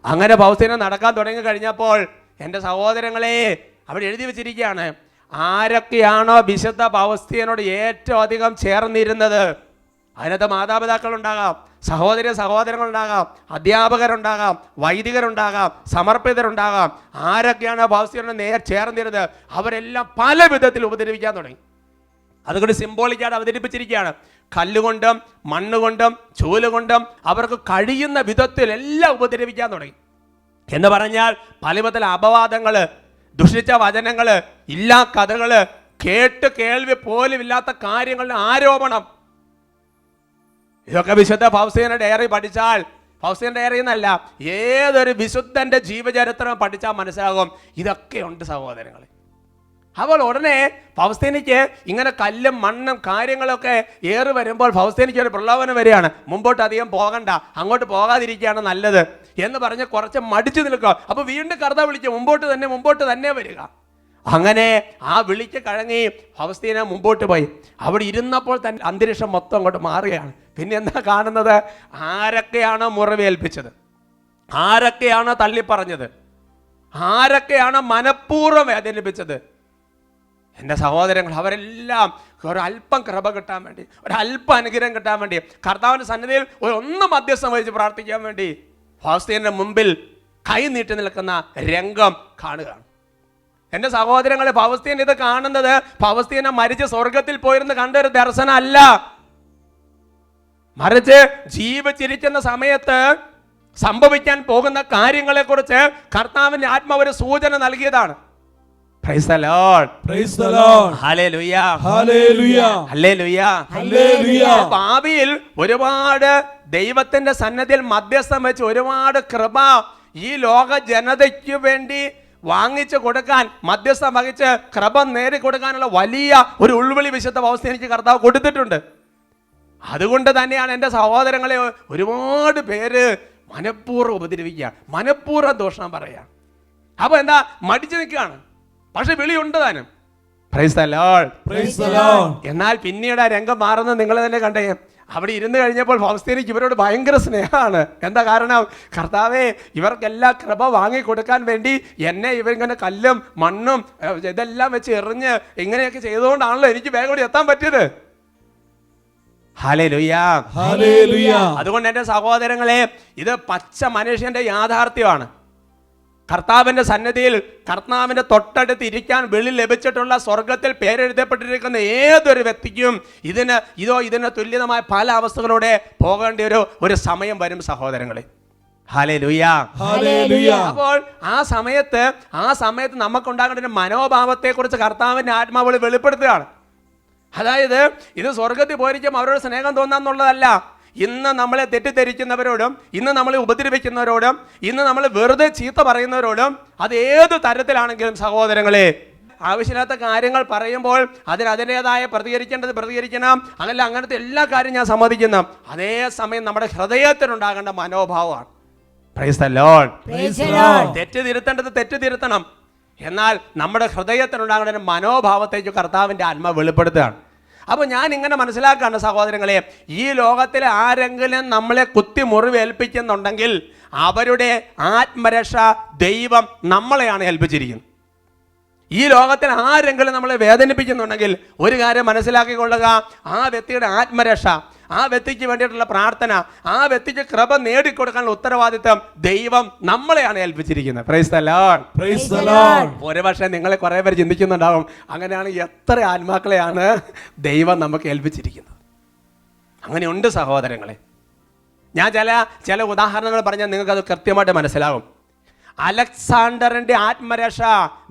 അങ്ങനെ ഫൗസ്തീന നടക്കാൻ തുടങ്ങി കഴിഞ്ഞപ്പോൾ എൻ്റെ സഹോദരങ്ങളെ, അവിടെ എഴുതി വെച്ചിരിക്കുകയാണ്, ആരൊക്കെയാണോ വിശുദ്ധ ഫൗസ്തീനോട് ഏറ്റവും അധികം ചേർന്നിരുന്നത് അതിനകത്ത് മാതാപിതാക്കളുണ്ടാകാം, സഹോദരങ്ങളുണ്ടാകാം, അധ്യാപകരുണ്ടാകാം, വൈദികരുണ്ടാകാം, സമർപ്പിതരുണ്ടാകാം. ആരൊക്കെയാണ് ഫൗസ്തീനോട് ചേർന്നിരുന്നത് അവരെല്ലാം പല വിധത്തിൽ ഉപദ്രവിക്കാൻ തുടങ്ങി. അതുകൊണ്ട് സിംബോളിക്കായിട്ട് അവതരിപ്പിച്ചിരിക്കുകയാണ്. കല്ലുകൊണ്ടും മണ്ണുകൊണ്ടും ചൂലുകൊണ്ടും അവർക്ക് കഴിയുന്ന വിധത്തിൽ എല്ലാം ഉപദ്രവിക്കാൻ തുടങ്ങി. എന്ന് പറഞ്ഞാൽ പല വിധത്തിലെ അപവാദങ്ങൾ, ദുഷിച്ച വചനങ്ങൾ, ഇല്ലാ കഥകൾ, കേട്ട് കേൾവി പോലും ഇല്ലാത്ത കാര്യങ്ങളുടെ ആരോപണം. ഇതൊക്കെ വിശുദ്ധ ഫൗസ്തീന ഡയറി പഠിച്ചാൽ, ഫൗസ്തീന ഡയറി എന്നല്ല, ഏതൊരു വിശുദ്ധന്റെ ജീവചരിത്രം പഠിച്ചാൽ മനസ്സിലാകും ഇതൊക്കെയുണ്ട് സഹോദരങ്ങളെ. അപ്പോൾ ഉടനെ ഫൗസ്തീനയ്ക്ക് ഇങ്ങനെ കല്ലും മണ്ണും കാര്യങ്ങളൊക്കെ ഏറി വരുമ്പോൾ ഫൗസ്തീനയ്ക്ക് ഒരു പ്രലോഭനം വരികയാണ്. മുമ്പോട്ട് അധികം പോകണ്ട, അങ്ങോട്ട് പോകാതിരിക്കുകയാണ് നല്ലത് എന്ന് പറഞ്ഞ് കുറച്ച് മടിച്ചു നിൽക്കുക. അപ്പോൾ വീണ്ടും കർത്താവ് വിളിച്ചു, മുമ്പോട്ട് തന്നെ വരിക. അങ്ങനെ ആ വിളിക്ക് കഴങ്ങി ഫൗസ്തീന മുമ്പോട്ട് പോയി. അവിടെ ഇരുന്നപ്പോൾ തന്നെ അന്തരീക്ഷം മൊത്തം അങ്ങോട്ട് മാറുകയാണ്. പിന്നെ എന്താ കാണുന്നത്? ആരൊക്കെയാണ് മുറിവേൽപ്പിച്ചത്, ആരൊക്കെയാണ് തള്ളിപ്പറഞ്ഞത്, ആരൊക്കെയാണ് മനഃപൂർവ്വം വേദനിപ്പിച്ചത്? എൻ്റെ സഹോദരങ്ങൾ, അവരെല്ലാം ഒരല്പം കൃപ കിട്ടാൻ വേണ്ടി, ഒരല്പം അനുഗ്രഹം കിട്ടാൻ വേണ്ടി, കർത്താവിൻ്റെ സന്നിധിയിൽ ഒന്ന് മധ്യസ്ഥം വഹിച്ച് പ്രാർത്ഥിക്കാൻ വേണ്ടി ഫൗസ്തീനയുടെ മുമ്പിൽ കൈ നീട്ടി നിൽക്കുന്ന രംഗം കാണുകയാണ്. എൻ്റെ സഹോദരങ്ങളെ, ഫൗസ്തീന ഇത് കാണുന്നത് ഫൗസ്തീന മരിച്ച് സ്വർഗത്തിൽ പോയിരുന്ന് കണ്ട ഒരു ദർശനം അല്ല, മറിച്ച് ജീവിച്ചിരിക്കുന്ന സമയത്ത് സംഭവിക്കാൻ പോകുന്ന കാര്യങ്ങളെക്കുറിച്ച് കർത്താവിന്റെ ആത്മാവ് ഒരു സൂചന നൽകിയതാണ്. Price the Lord, praise the Lord, hallelujah, hallelujah, hallelujah, hallelujah. ഭാവിയിൽ ഒരുപാട് ദൈവത്തിന്റെ സന്നിധിയിൽ മധ്യസ്ഥം വെച്ച് ഒരുപാട് കൃപ ഈ ലോക ജനതയ്ക്ക് വേണ്ടി വാങ്ങിച്ചു കൊടുക്കാൻ, മധ്യസ്ഥം വഹിച്ച് കൃപ നേടി കൊടുക്കാനുള്ള വലിയ ഒരു ഉൾവിളി വിശുദ്ധ ഫൗസ്തീനയ്ക്ക് കർത്താവ് കൊടുത്തിട്ടുണ്ട്. അതുകൊണ്ട് തന്നെയാണ് എൻ്റെ സഹോദരങ്ങളെ ഒരുപാട് പേര് മനഃപൂർവ്വം ഉപദ്രവിക്കുക, മനഃപൂർവ്വം ദോഷം പറയുക. അപ്പൊ എന്താ, മടിച്ചു നിൽക്കുകയാണ്. പക്ഷെ വിളിയുണ്ട് താനും. Price the Lord, praise the Lord. എന്നാൽ പിന്നീട് ആ രംഗം മാറുന്നത് നിങ്ങൾ തന്നെ കണ്ടേ. അവിടെ ഇരുന്ന് കഴിഞ്ഞപ്പോൾ ഫൗസ്തീനയ്ക്ക് ഇവരോട് ഭയങ്കര സ്നേഹമാണ്. എന്താ കാരണം? കർത്താവേ, ഇവർക്കെല്ലാം കൃപ വാങ്ങിക്കൊടുക്കാൻ വേണ്ടി എന്നെ ഇവരിങ്ങനെ കല്ലും മണ്ണും ഇതെല്ലാം വെച്ച് എറിഞ്ഞ് ഇങ്ങനെയൊക്കെ ചെയ്തുകൊണ്ടാണല്ലോ എനിക്ക് വേഗം കൂടി എത്താൻ പറ്റിയത്. Hallelujah, hallelujah. അതുകൊണ്ട് എൻ്റെ സഹോദരങ്ങളെ, ഇത് പച്ച മനുഷ്യന്റെ യാഥാർത്ഥ്യമാണ്. കർത്താവിന്റെ സന്നിധിയിൽ, കർത്താവിന്റെ തൊട്ടടുത്ത് ഇരിക്കാൻ വെളി ലഭിച്ചിട്ടുള്ള സ്വർഗത്തിൽ പേരെഴുതപ്പെട്ടിരിക്കുന്ന ഏതൊരു വ്യക്തിക്കും ഇതിന് തുല്യമായ പല അവസ്ഥകളോടെ പോകേണ്ട ഒരു സമയം വരും സഹോദരങ്ങളെ. Hallelujah, hallelujah. അപ്പോൾ ആ സമയത്ത് നമുക്കുണ്ടാകേണ്ട ഒരു മനോഭാവത്തെ കുറിച്ച് കർത്താവിന്റെ ആത്മാവ് വെളിപ്പെടുത്തുകയാണ്. അതായത് ഇത് സ്വർഗത്തിൽ പോയിരിക്കും അവരോട് സ്നേഹം തോന്നാന്നുള്ളതല്ല. ഇന്ന് നമ്മളെ തെറ്റിദ്ധരിക്കുന്നവരോടും, ഇന്ന് നമ്മളെ ഉപദ്രവിക്കുന്നവരോടും, ഇന്ന് നമ്മൾ വെറുതെ ചീത്ത പറയുന്നവരോടും, അത് ഏത് തരത്തിലാണെങ്കിലും സഹോദരങ്ങളെ, ആവശ്യമില്ലാത്ത കാര്യങ്ങൾ പറയുമ്പോൾ അതിനതിൻ്റെതായ പ്രതികരിക്കണം. അതല്ല, അങ്ങനത്തെ എല്ലാ കാര്യം ഞാൻ സമ്മതിക്കുന്നു. അതേസമയം നമ്മുടെ ഹൃദയത്തിനുണ്ടാകേണ്ട മനോഭാവമാണ്. Price the Lord, praise the Lord. തെറ്റ് തിരുത്തേണ്ടത് തെറ്റ് തിരുത്തണം. എന്നാൽ നമ്മുടെ ഹൃദയത്തിനുണ്ടാകുന്ന മനോഭാവത്തേക്ക് കർത്താവിൻ്റെ ആത്മാവ് വെളിപ്പെടുത്തുകയാണ്. അപ്പോൾ ഞാൻ ഇങ്ങനെ മനസ്സിലാക്കുകയാണ് സഹോദരങ്ങളെ, ഈ ലോകത്തിൽ ആരെങ്കിലും നമ്മളെ കുത്തി മുറിവേൽപ്പിക്കുന്നുണ്ടെങ്കിൽ അവരുടെ ആത്മരക്ഷ ദൈവം നമ്മളെയാണ് ഏൽപ്പിച്ചിരിക്കുന്നത്. ഈ ലോകത്തിൽ ആരെങ്കിലും നമ്മളെ വേദനിപ്പിക്കുന്നുണ്ടെങ്കിൽ ഒരു കാര്യം മനസ്സിലാക്കിക്കൊള്ളുക, ആ വ്യക്തിയുടെ ആത്മരക്ഷ, ആ വ്യക്തിക്ക് വേണ്ടിയിട്ടുള്ള പ്രാർത്ഥന, ആ വ്യക്തിക്ക് കൃപ നേടിക്കൊടുക്കാനുള്ള ഉത്തരവാദിത്വം ദൈവം നമ്മളെയാണ് ഏൽപ്പിച്ചിരിക്കുന്നത്. Praise the Lord, praise the Lord. ഒരുപക്ഷെ നിങ്ങളെ കുറേ പേര് ചിന്തിക്കുന്നുണ്ടാവും, അങ്ങനെയാണ് എത്ര ആത്മാക്കളെയാണ് ദൈവം നമുക്ക് ഏൽപ്പിച്ചിരിക്കുന്നത്. അങ്ങനെയുണ്ട് സഹോദരങ്ങളെ. ഞാൻ ചില ഉദാഹരണങ്ങൾ പറഞ്ഞാൽ നിങ്ങൾക്കത് കൃത്യമായിട്ട് മനസ്സിലാകും. അലക്സാണ്ടറിന്റെ ആത്മരക്ഷ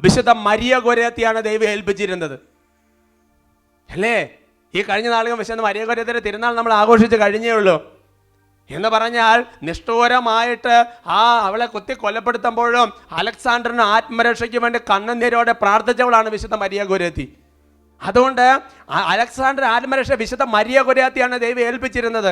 വിശുദ്ധ മരിയ ഗോരേത്തിയാണ് ദൈവം ഏൽപ്പിച്ചിരുന്നത്, അല്ലേ? ഈ കഴിഞ്ഞ നാളുകൾ വിശുദ്ധ മരിയ ഗോരേത്തിയുടെ തിരുനാൾ നമ്മൾ ആഘോഷിച്ച് കഴിഞ്ഞേ ഉള്ളൂ. എന്ന് പറഞ്ഞാൽ നിഷ്ഠൂരമായിട്ട് അവളെ കുത്തി കൊലപ്പെടുത്തുമ്പോഴും അലക്സാണ്ടറിന് ആത്മരക്ഷയ്ക്ക് വേണ്ടി കണ്ണുനീരോടെ പ്രാർത്ഥിച്ചവളാണ് വിശുദ്ധ മരിയ ഗോരേത്തി. അതുകൊണ്ട് അലക്സാണ്ടർ ആത്മരക്ഷ വിശുദ്ധ മരിയ ഗോരേത്തിയാണ് ദൈവം ഏൽപ്പിച്ചിരുന്നത്.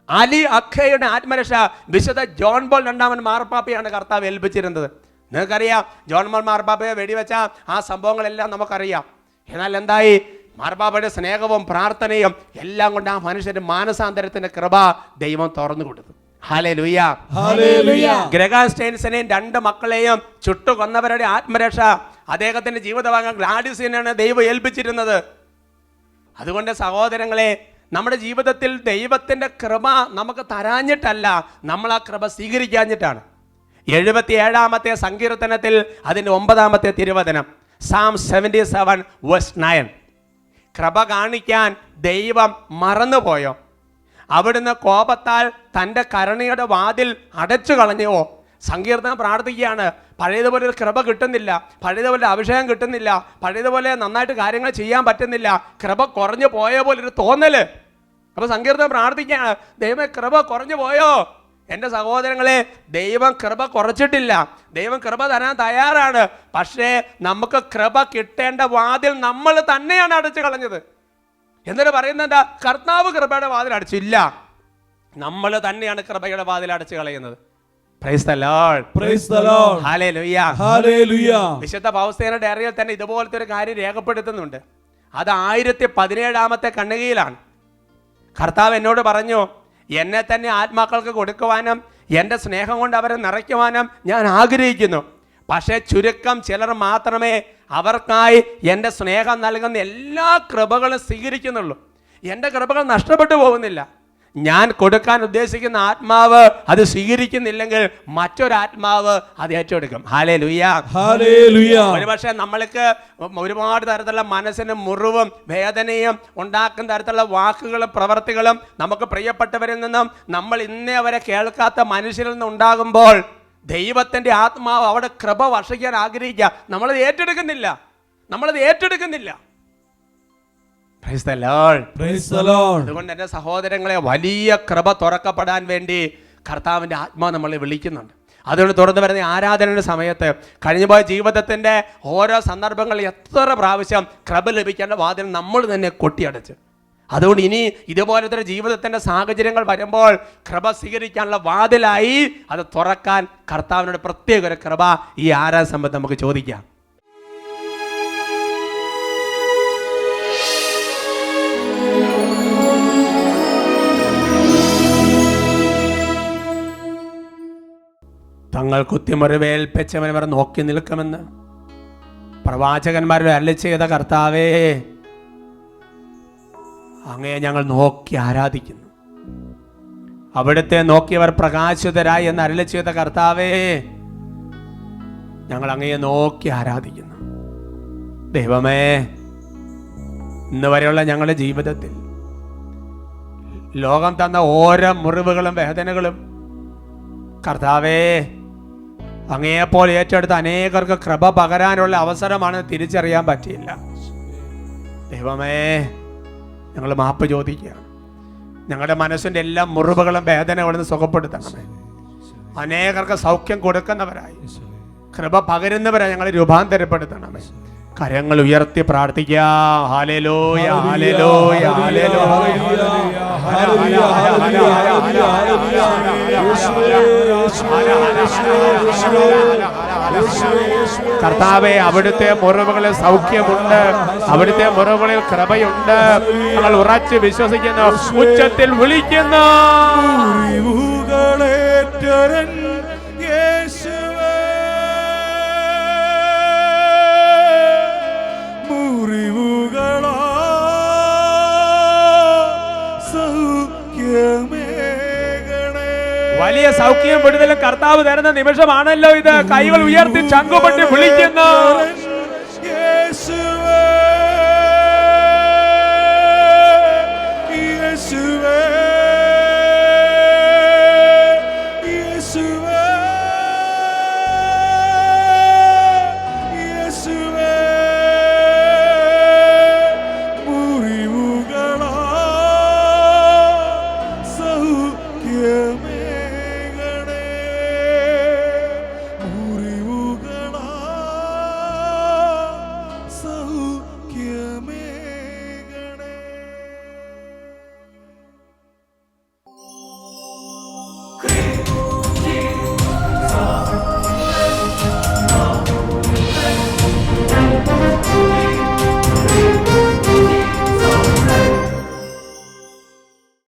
അലി അഖയുടെ ആത്മരക്ഷ വിശുദ്ധ ജോൺ പോൾ രണ്ടാമൻ മാർപ്പാപ്പയാണ് കർത്താവ് ഏൽപ്പിച്ചിരുന്നത്. നിങ്ങൾക്കറിയാം, ജോൺ പോൾ മാർപ്പാപ്പയെ വെടിവെച്ച ആ സംഭവങ്ങളെല്ലാം നമുക്കറിയാം. എന്നാൽ എന്തായി? മാർപ്പാപ്പയുടെ സ്നേഹവും പ്രാർത്ഥനയും എല്ലാം കൊണ്ട് ആ മനുഷ്യന്റെ മാനസാന്തരത്തിന്റെ കൃപ ദൈവം തുറന്നു കൊടുത്തു. Hallelujah, hallelujah. ഗ്രഗാൻ സ്റ്റെയിൻസനെയും 2 മക്കളെയും ചുട്ടുകൊന്നവരുടെ ആത്മരക്ഷ അദ്ദേഹത്തിന്റെ ജീവിതഭാഗം ഗ്ലാഡിസിനാണ് ദൈവം ഏൽപ്പിച്ചിരുന്നത്. അതുകൊണ്ട് സഹോദരങ്ങളെ, നമ്മുടെ ജീവിതത്തിൽ ദൈവത്തിൻ്റെ കൃപ നമുക്ക് തരാഞ്ഞിട്ടല്ല, നമ്മൾ ആ കൃപ സ്വീകരിക്കാഞ്ഞിട്ടാണ്. 77-ാമത്തെ സങ്കീർത്തനത്തിൽ അതിൻ്റെ 9-ാമത്തെ തിരുവചനം, Psalm 77:9. കൃപ കാണിക്കാൻ ദൈവം മറന്നുപോയോ? അവിടുന്ന് കോപത്താൽ തൻ്റെ കരുണയുടെ വാതിൽ അടച്ചു കളഞ്ഞുവോ? സങ്കീർത്തനം പ്രാർത്ഥിക്കുകയാണ്, പഴയതുപോലെ ഒരു കൃപ കിട്ടുന്നില്ല, പഴയതുപോലെ അഭിഷേകം കിട്ടുന്നില്ല, പഴയതുപോലെ നന്നായിട്ട് കാര്യങ്ങൾ ചെയ്യാൻ പറ്റുന്നില്ല, കൃപ കുറഞ്ഞു പോയ പോലെ ഒരു തോന്നല്. അപ്പോൾ സങ്കീർത്തനം പ്രാർത്ഥിക്കുകയാണ്, ദൈവമേ കൃപ കുറഞ്ഞു പോയോ? എൻ്റെ സഹോദരങ്ങളെ, ദൈവം കൃപ കുറച്ചിട്ടില്ല, ദൈവം കൃപ തരാൻ തയ്യാറാണ്. പക്ഷേ നമുക്ക് കൃപ കിട്ടേണ്ട വാതിൽ നമ്മൾ തന്നെയാണ് അടച്ചു കളഞ്ഞത്. എന്നിട്ട് പറയുന്നത്, കർത്താവ് കൃപയുടെ വാതിൽ അടച്ചില്ല, നമ്മൾ തന്നെയാണ് കൃപയുടെ വാതിൽ അടച്ചു കളയുന്നത്. Praise the Lord. Praise the Lord. Hallelujah. Hallelujah. വിശുദ്ധ പൗസ്തേനയുടെ ഡയറിയിൽ തന്നെ ഇതുപോലത്തെ ഒരു കാര്യം രേഖപ്പെടുത്തുന്നുണ്ട്. അത് 1017-ാമത്തെ കണ്ണികയിലാണ്. കർത്താവ് എന്നോട് പറഞ്ഞു, എന്നെ തന്നെ ആത്മാക്കൾക്ക് കൊടുക്കുവാനും എൻ്റെ സ്നേഹം കൊണ്ട് അവരെ നിറയ്ക്കുവാനും ഞാൻ ആഗ്രഹിക്കുന്നു. പക്ഷേ ചുരുക്കം ചിലർ മാത്രമേ അവർക്കായി എൻ്റെ സ്നേഹം നൽകുന്ന എല്ലാ കൃപകളും സ്വീകരിക്കുന്നുള്ളൂ. എൻ്റെ കൃപകൾ നഷ്ടപ്പെട്ടു പോകുന്നില്ല. ഞാൻ കൊടുക്കാൻ ഉദ്ദേശിക്കുന്ന ആത്മാവ് അത് സ്വീകരിക്കുന്നില്ലെങ്കിൽ മറ്റൊരാത്മാവ് അത് ഏറ്റെടുക്കും. ഹല്ലേലൂയ. Hallelujah. ഒരുപക്ഷെ നമ്മൾക്ക് ഒരുപാട് തരത്തിലുള്ള മനസ്സിന് മുറിവും വേദനയും ഉണ്ടാക്കുന്ന തരത്തിലുള്ള വാക്കുകളും പ്രവർത്തികളും നമുക്ക് പ്രിയപ്പെട്ടവരിൽ നിന്നും നമ്മൾ ഇന്നേ വരെ കേൾക്കാത്ത മനുഷ്യരിൽ നിന്നും ഉണ്ടാകുമ്പോൾ ദൈവത്തിൻ്റെ ആത്മാവ് അവിടെ കൃപ വർഷിക്കാൻ ആഗ്രഹിക്കുക. നമ്മളത് ഏറ്റെടുക്കുന്നില്ല. Praise the Lord. Praise the Lord. അതുകൊണ്ട് എൻ്റെ സഹോദരങ്ങളെ, വലിയ കൃപ തുറക്കപ്പെടാൻ വേണ്ടി കർത്താവിൻ്റെ ആത്മാവ് നമ്മളെ വിളിക്കുന്നുണ്ട്. അതുകൊണ്ട് തുറന്നു വരുന്ന ആരാധനയുടെ സമയത്ത് കഴിഞ്ഞുപോയ ജീവിതത്തിൻ്റെ ഓരോ സന്ദർഭങ്ങളിൽ എത്ര പ്രാവശ്യം കൃപ ലഭിക്കേണ്ട വാതിൽ നമ്മൾ തന്നെ കൊട്ടിയടച്ച്. അതുകൊണ്ട് ഇനി ഇതുപോലത്തെ ജീവിതത്തിൻ്റെ സാഹചര്യങ്ങൾ വരുമ്പോൾ കൃപ സ്വീകരിക്കാനുള്ള വാതിലായി അത് തുറക്കാൻ കർത്താവിനോട് പ്രത്യേക ഒരു കൃപ ഈ ആരാധന സമയത്ത് നമുക്ക് ചോദിക്കാം. തങ്ങൾ കുത്തിമുറിവേൽപ്പിച്ചവനവർ നോക്കി നിൽക്കുമെന്ന് പ്രവാചകന്മാരുടെ അരുളി ചെയ്ത കർത്താവേ, അങ്ങയെ ഞങ്ങൾ നോക്കി ആരാധിക്കുന്നു. അവിടുത്തെ നോക്കിയവർ പ്രകാശിതരായി എന്ന് അരുളി ചെയ്ത കർത്താവേ, ഞങ്ങൾ അങ്ങയെ നോക്കി ആരാധിക്കുന്നു. ദൈവമേ, ഇന്ന് വരെയുള്ള ഞങ്ങളുടെ ജീവിതത്തിൽ ലോകം തന്ന ഓരോ മുറിവുകളും വേദനകളും കർത്താവേ, അങ്ങയെപ്പോലെ ഏറ്റെടുത്ത് അനേകർക്ക് കൃപ പകരാനുള്ള അവസരമാണ് തിരിച്ചറിയാൻ പറ്റിയില്ല. ദൈവമേ, ഞങ്ങൾ മാപ്പ് ചോദിക്കുകയാണ്. ഞങ്ങളുടെ മനസ്സിൻ്റെ എല്ലാ മുറിവുകളും വേദനകളും സുഖപ്പെടുത്തണമേ. അനേകർക്ക് സൗഖ്യം കൊടുക്കുന്നവരായി, കൃപ പകരുന്നവരായി ഞങ്ങളെ രൂപാന്തരപ്പെടുത്തണമേ. കരങ്ങൾ ഉയർത്തി പ്രാർത്ഥിക്കാം. Hallelujah, hallelujah, hallelujah. കർത്താവേ, അവിടുത്തെ മുറിവുകളിൽ സൗഖ്യമുണ്ട്, അവിടുത്തെ മുറിവുകളിൽ കൃപയുണ്ട്. ഞങ്ങൾ ഉറച്ച് വിശ്വസിക്കുന്നു, ഉച്ചത്തിൽ വിളിക്കുന്നു. വലിയ സൗഖ്യം വിടുതലും കർത്താവ് തരുന്ന നിമിഷമാണല്ലോ ഇത്. കൈകൾ ഉയർത്തി ചങ്കുപൊട്ടി വിളിക്കുന്നു.